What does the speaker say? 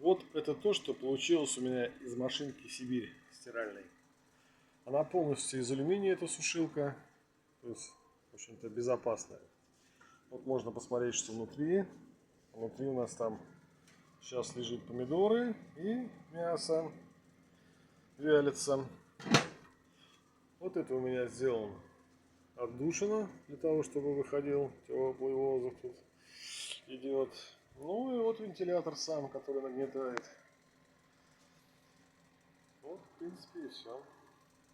Вот это то, что получилось у меня из машинки Сибирь стиральной. Она полностью из алюминия, эта сушилка. То есть, в общем-то, безопасная. Вот можно посмотреть, что внутри. Внутри у нас там сейчас лежит помидоры и мясо вялится. Вот это у меня сделано отдушина, для того, чтобы выходил теплый воздух тут идет. Ну и вот вентилятор сам, который нагнетает. Вот, в принципе, и все.